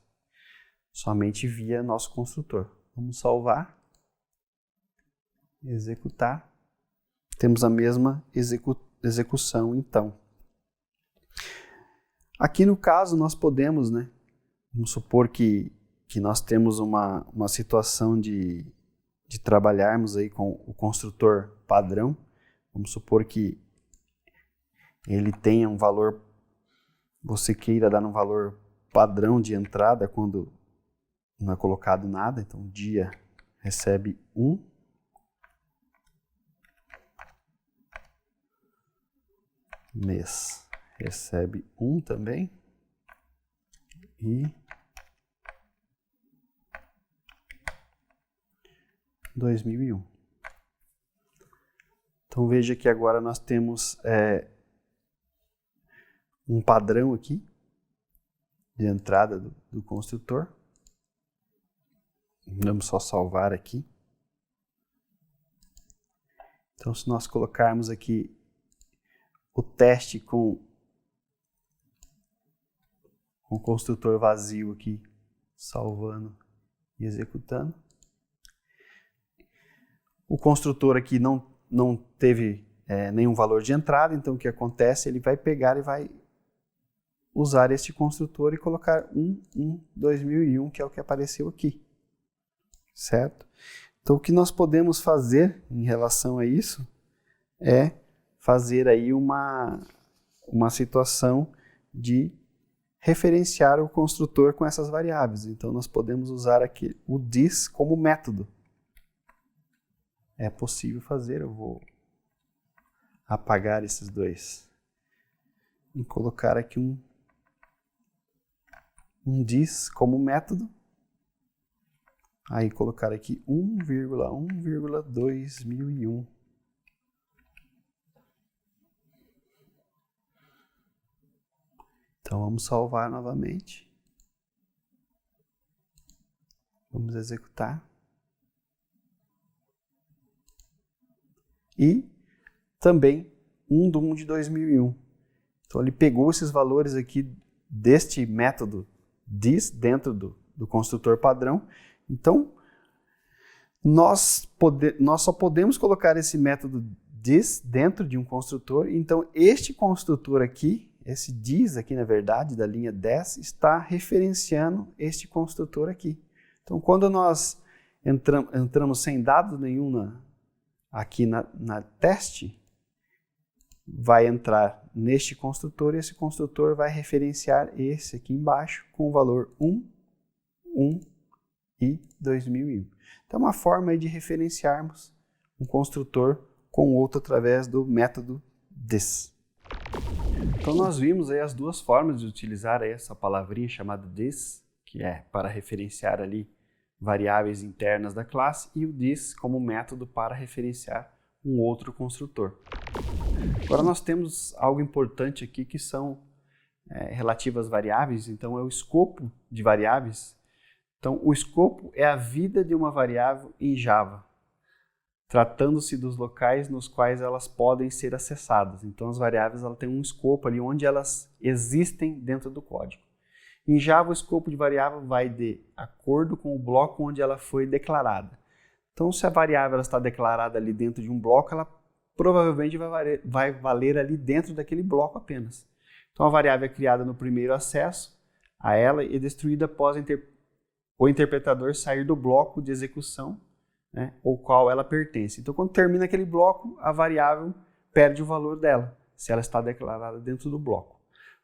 somente via nosso construtor. Vamos salvar, executar. Temos a mesma execução, então. Aqui no caso, nós podemos, vamos supor que nós temos uma situação de trabalharmos aí com o construtor padrão. Vamos supor que ele tenha um valor, você queira dar um valor padrão de entrada quando não é colocado nada. Então, dia recebe 1. Mês recebe 1 também. E 2001. Então veja que agora nós temos um padrão aqui de entrada do construtor. Vamos só salvar aqui. Então se nós colocarmos aqui o teste com o construtor vazio aqui, salvando e executando. O construtor aqui não teve nenhum valor de entrada, então o que acontece? Ele vai pegar e vai usar este construtor e colocar 2001, que é o que apareceu aqui. Certo? Então o que nós podemos fazer em relação a isso é fazer aí uma situação de referenciar o construtor com essas variáveis. Então nós podemos usar aqui o this como método. É possível fazer, eu vou apagar esses dois e colocar aqui um this como método. Aí colocar aqui 1,1,2001. Então vamos salvar novamente. Vamos executar. E também 1 de 2001. Então ele pegou esses valores aqui deste método this dentro do construtor padrão. Então nós só podemos colocar esse método this dentro de um construtor. Então este construtor aqui, esse this aqui na verdade da linha 10, está referenciando este construtor aqui. Então quando nós entramos sem dado nenhum aqui na teste, vai entrar neste construtor e esse construtor vai referenciar esse aqui embaixo com o valor 1, 1 e 2001. Então é uma forma aí de referenciarmos um construtor com outro através do método this. Então nós vimos aí as duas formas de utilizar aí essa palavrinha chamada this, que é para referenciar ali variáveis internas da classe, e o this como método para referenciar um outro construtor. Agora nós temos algo importante aqui que são relativas às variáveis, então é o escopo de variáveis. Então o escopo é a vida de uma variável em Java, tratando-se dos locais nos quais elas podem ser acessadas. Então as variáveis têm um escopo ali onde elas existem dentro do código. Em Java, o escopo de variável vai de acordo com o bloco onde ela foi declarada. Então, se a variável está declarada ali dentro de um bloco, ela provavelmente vai valer ali dentro daquele bloco apenas. Então, a variável é criada no primeiro acesso a ela e destruída após o interpretador sair do bloco de execução, né, ao qual ela pertence. Então, quando termina aquele bloco, a variável perde o valor dela, se ela está declarada dentro do bloco.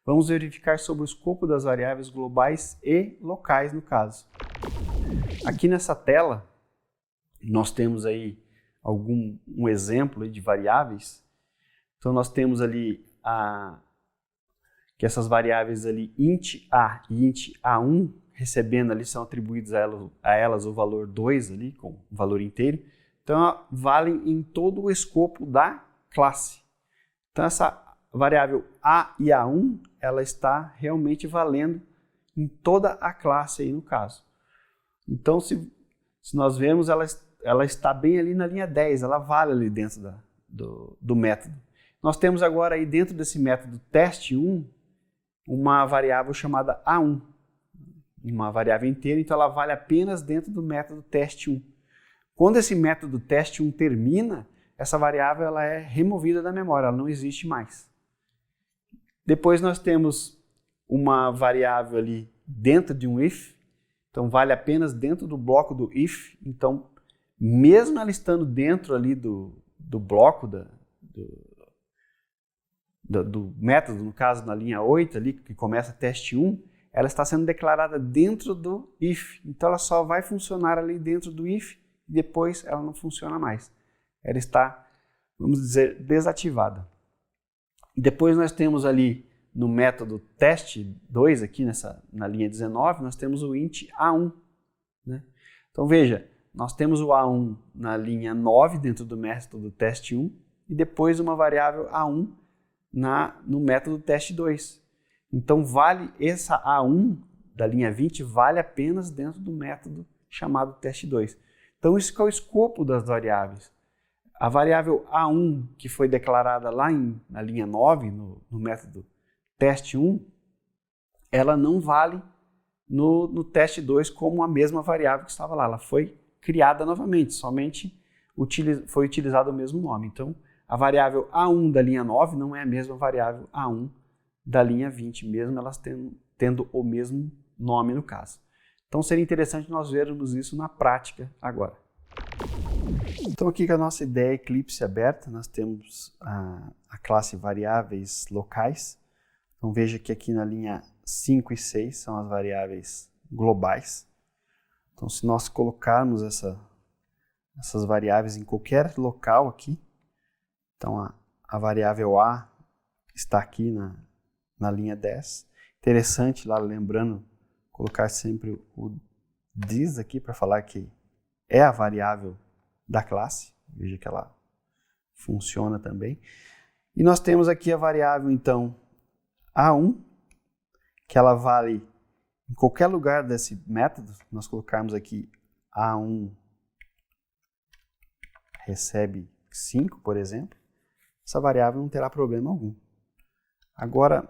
Vamos verificar sobre o escopo das variáveis globais e locais no caso. Aqui nessa tela, nós temos aí um exemplo de variáveis. Então nós temos ali que essas variáveis ali int a e int a1 recebendo ali são atribuídos a elas o valor 2 ali com o valor inteiro. Então valem em todo o escopo da classe. Então essa variável a e a1 ela está realmente valendo em toda a classe aí no caso. Então se nós vemos ela está bem ali na linha 10, ela vale ali dentro do método. Nós temos agora aí dentro desse método teste1 uma variável chamada a1, uma variável inteira, então ela vale apenas dentro do método teste1. Quando esse método teste1 termina, essa variável ela é removida da memória, ela não existe mais. Depois nós temos uma variável ali dentro de um if, então vale apenas dentro do bloco do if, então mesmo ela estando dentro ali do bloco do método, no caso na linha 8 ali, que começa teste1, ela está sendo declarada dentro do if, então ela só vai funcionar ali dentro do if e depois ela não funciona mais. Ela está, vamos dizer, desativada. Depois nós temos ali no método teste2, aqui na linha 19, nós temos o int a1. Né? Então veja, nós temos o a1 na linha 9 dentro do método teste1 e depois uma variável a1 no método teste2. Então vale essa a1 da linha 20 vale apenas dentro do método chamado teste2. Então isso é o escopo das variáveis. A variável a1 que foi declarada lá na linha 9, no método teste1, ela não vale no teste2 como a mesma variável que estava lá. Ela foi criada novamente, somente foi utilizado o mesmo nome. Então, a variável a1 da linha 9 não é a mesma variável a1 da linha 20, mesmo elas tendo o mesmo nome no caso. Então, seria interessante nós vermos isso na prática agora. Então aqui com a nossa ideia Eclipse aberta, nós temos a classe variáveis locais. Então veja que aqui na linha 5 e 6 são as variáveis globais. Então se nós colocarmos essas variáveis em qualquer local aqui, então a variável A está aqui na linha 10. Interessante lá, lembrando colocar sempre o this aqui para falar que é a variável da classe. Veja que ela funciona também. E nós temos aqui a variável, então, A1, que ela vale em qualquer lugar desse método. Nós colocarmos aqui A1 recebe 5, por exemplo, essa variável não terá problema algum. Agora,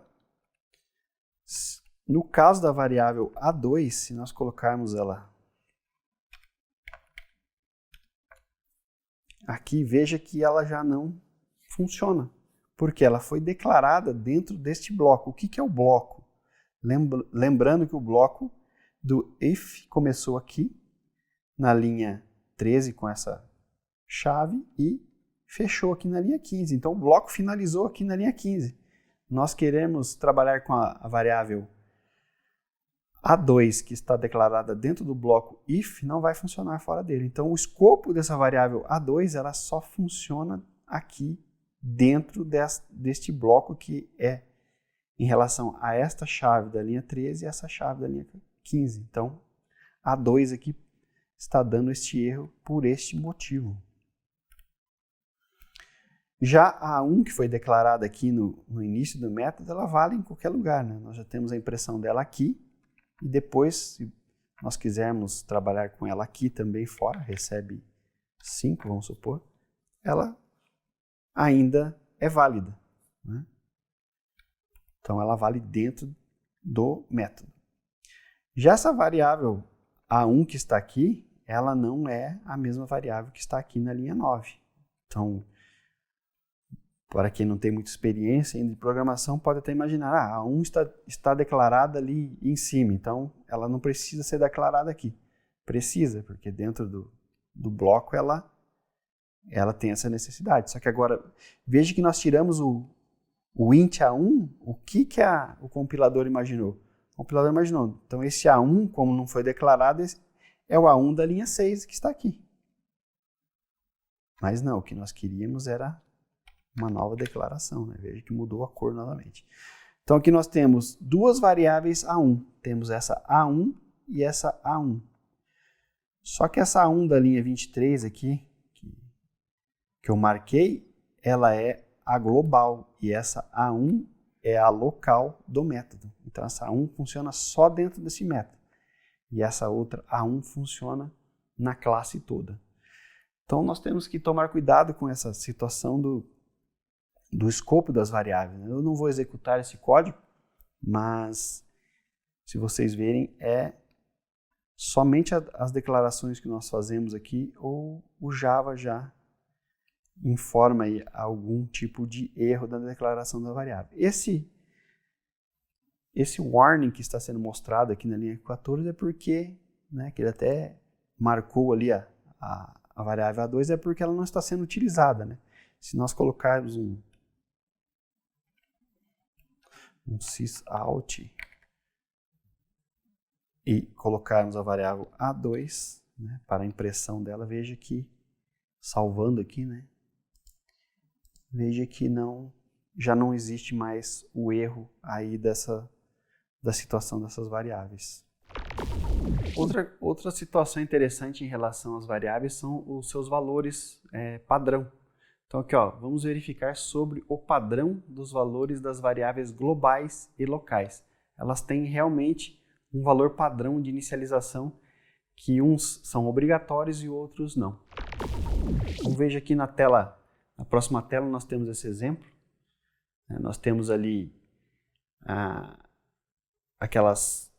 no caso da variável A2, se nós colocarmos ela aqui, veja que ela já não funciona, porque ela foi declarada dentro deste bloco. O que é o bloco? Lembrando que o bloco do if começou aqui, na linha 13 com essa chave e fechou aqui na linha 15. Então o bloco finalizou aqui na linha 15. Nós queremos trabalhar com a variável A2, que está declarada dentro do bloco if, não vai funcionar fora dele. Então o escopo dessa variável A2 ela só funciona aqui dentro deste bloco que é em relação a esta chave da linha 13 e essa chave da linha 15. Então A2 aqui está dando este erro por este motivo. Já a A1, que foi declarada aqui no início do método, ela vale em qualquer lugar, né? Nós já temos a impressão dela aqui, e depois, se nós quisermos trabalhar com ela aqui também fora, recebe 5, vamos supor, ela ainda é válida, né? Então ela vale dentro do método. Já essa variável A1 que está aqui, ela não é a mesma variável que está aqui na linha 9. Então, para quem não tem muita experiência ainda de programação, pode até imaginar, a A1 está declarada ali em cima, então ela não precisa ser declarada aqui. Precisa, porque dentro do bloco ela tem essa necessidade. Só que agora, veja que nós tiramos o int A1, o que o compilador imaginou? O compilador imaginou, então esse A1, como não foi declarado, é o A1 da linha 6 que está aqui. Mas não, o que nós queríamos era uma nova declaração, né? Veja que mudou a cor novamente. Então aqui nós temos duas variáveis A1. Temos essa A1 e essa A1. Só que essa A1 da linha 23 aqui, que eu marquei, ela é a global. E essa A1 é a local do método. Então essa A1 funciona só dentro desse método. E essa outra A1 funciona na classe toda. Então nós temos que tomar cuidado com essa situação do escopo das variáveis. Eu não vou executar esse código, mas se vocês verem, é somente as declarações que nós fazemos aqui, ou o Java já informa aí algum tipo de erro da declaração da variável. Esse warning que está sendo mostrado aqui na linha 14 é porque, né, que ele até marcou ali a variável A2, é porque ela não está sendo utilizada, né? Se nós colocarmos um sysout e colocarmos a variável A2, né, para a impressão dela, veja que, salvando aqui, né, veja que já não existe mais o erro aí da situação dessas variáveis. Outra situação interessante em relação às variáveis são os seus valores padrão. Então aqui, ó, vamos verificar sobre o padrão dos valores das variáveis globais e locais. Elas têm realmente um valor padrão de inicialização que uns são obrigatórios e outros não. Então veja aqui na próxima tela nós temos esse exemplo. Nós temos ali aquelas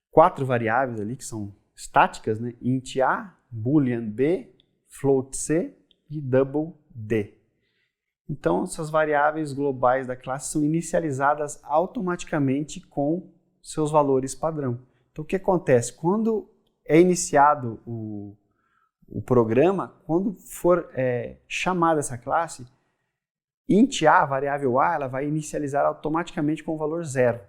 4 variáveis ali que são estáticas, né? Int A, boolean B, float C e double D. Então, essas variáveis globais da classe são inicializadas automaticamente com seus valores padrão. Então, o que acontece? Quando é iniciado o programa, quando for chamada essa classe, int A, a variável A, ela vai inicializar automaticamente com o valor 0.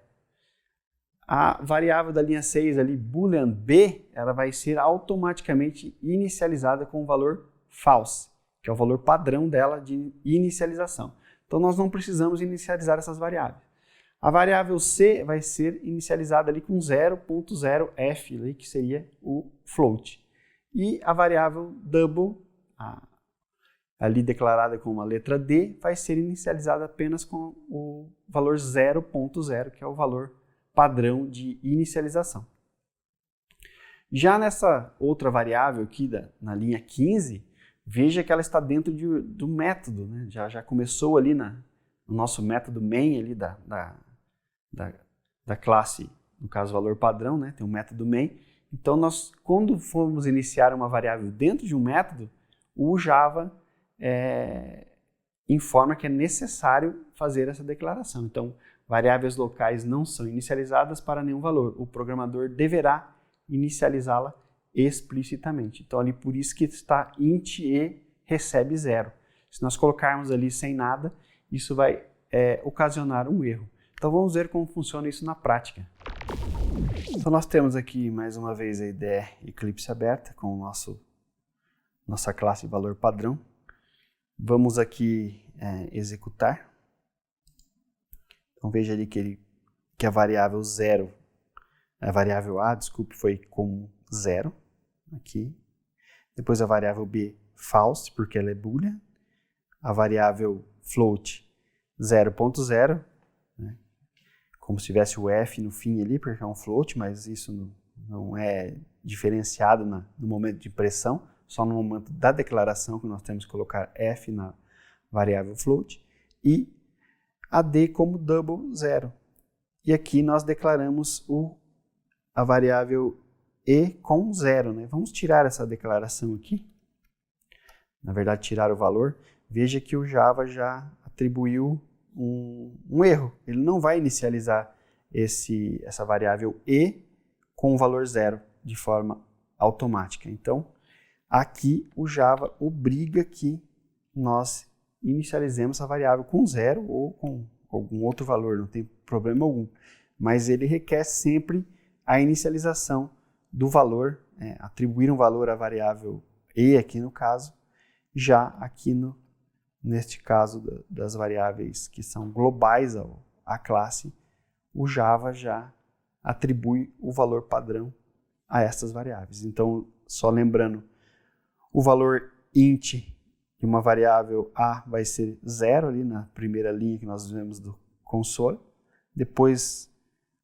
A variável da linha 6, ali, boolean B, ela vai ser automaticamente inicializada com o valor false, que é o valor padrão dela de inicialização. Então nós não precisamos inicializar essas variáveis. A variável C vai ser inicializada ali com 0.0f, ali, que seria o float. E a variável double, ali declarada com a letra D, vai ser inicializada apenas com o valor 0.0, que é o valor padrão de inicialização. Já nessa outra variável aqui na linha 15, veja que ela está dentro do método, né? Já começou ali no nosso método main ali da classe, no caso valor padrão, né? Tem um método main. Então, quando formos iniciar uma variável dentro de um método, o Java informa que é necessário fazer essa declaração. Então, variáveis locais não são inicializadas para nenhum valor. O programador deverá inicializá-la explicitamente. Então, ali por isso que está int e recebe 0. Se nós colocarmos ali sem nada, isso vai ocasionar um erro. Então, vamos ver como funciona isso na prática. Então, nós temos aqui, mais uma vez, a IDE Eclipse aberta com nossa classe valor padrão. Vamos aqui executar. Então, veja ali que a variável 0, a variável A, desculpe, foi com 0 aqui. Depois a variável B, false, porque ela é boolean. A variável float 0.0, né? Como se tivesse o F no fim ali, porque é um float, mas isso não é diferenciado no momento de impressão, só no momento da declaração que nós temos que colocar F na variável float, e a D como double 0. E aqui nós declaramos a variável E com 0, né? Vamos tirar essa declaração aqui, na verdade tirar o valor. Veja que o Java já atribuiu um erro. Ele não vai inicializar essa variável E com o valor 0 de forma automática. Então, aqui o Java obriga que nós inicializemos a variável com 0 ou com algum outro valor, não tem problema algum. Mas ele requer sempre a inicialização do valor, atribuir um valor à variável E aqui no caso, já aqui neste caso das variáveis que são globais à classe, o Java já atribui o valor padrão a essas variáveis. Então, só lembrando, o valor int de uma variável A vai ser 0 ali na primeira linha que nós vemos do console. Depois,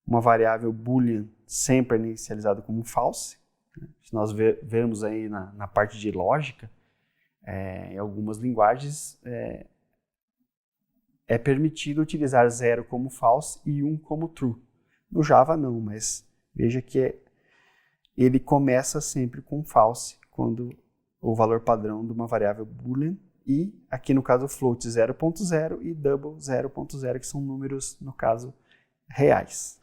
uma variável boolean sempre é inicializada como false. Se nós vermos aí na parte de lógica, em algumas linguagens, é permitido utilizar 0 como false e 1 como true. No Java não, mas veja que ele começa sempre com false, quando o valor padrão de uma variável boolean, e aqui no caso float 0.0 e double 0.0, que são números, no caso, reais.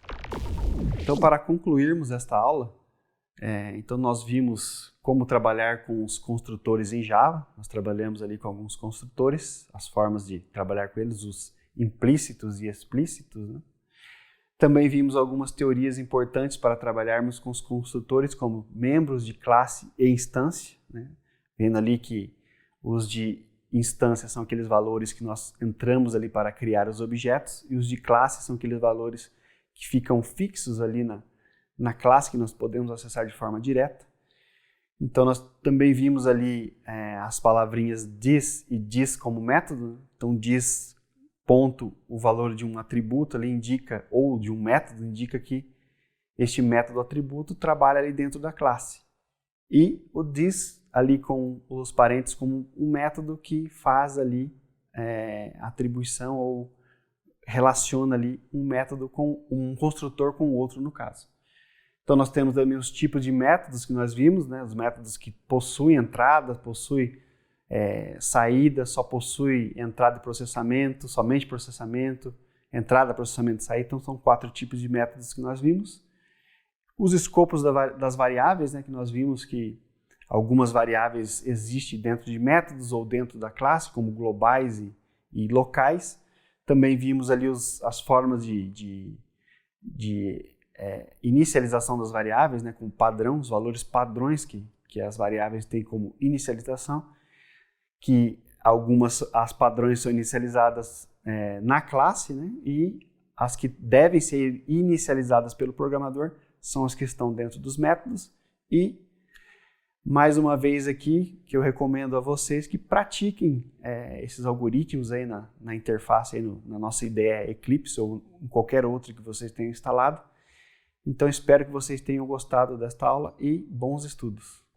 Então, para concluirmos esta aula, então nós vimos como trabalhar com os construtores em Java. Nós trabalhamos ali com alguns construtores, as formas de trabalhar com eles, os implícitos e explícitos, né? Também vimos algumas teorias importantes para trabalharmos com os construtores como membros de classe e instância, né? Vendo ali que os de instância são aqueles valores que nós entramos ali para criar os objetos, e os de classe são aqueles valores que ficam fixos ali na classe que nós podemos acessar de forma direta. Então, nós também vimos ali as palavrinhas this e this como método. Então, this ponto, o valor de um atributo ali indica, ou de um método, indica que este método atributo trabalha ali dentro da classe. E o this ali com os parênteses como um método que faz ali atribuição ou relaciona ali um método com um construtor com o outro no caso. Então nós temos também os tipos de métodos que nós vimos, né? Os métodos que possuem entrada, possuem saída, só possui entrada e processamento, somente processamento, entrada, processamento e saída. Então são 4 tipos de métodos que nós vimos. Os escopos das variáveis, né? Que nós vimos que algumas variáveis existem dentro de métodos ou dentro da classe, como globais e locais. Também vimos ali as formas de inicialização das variáveis, né, com padrão, os valores padrões que as variáveis têm como inicialização, que as padrões são inicializadas na classe, né, e as que devem ser inicializadas pelo programador são as que estão dentro dos métodos e, mais uma vez aqui, que eu recomendo a vocês que pratiquem esses algoritmos aí na interface, aí na nossa IDE Eclipse ou em qualquer outra que vocês tenham instalado. Então, espero que vocês tenham gostado desta aula e bons estudos!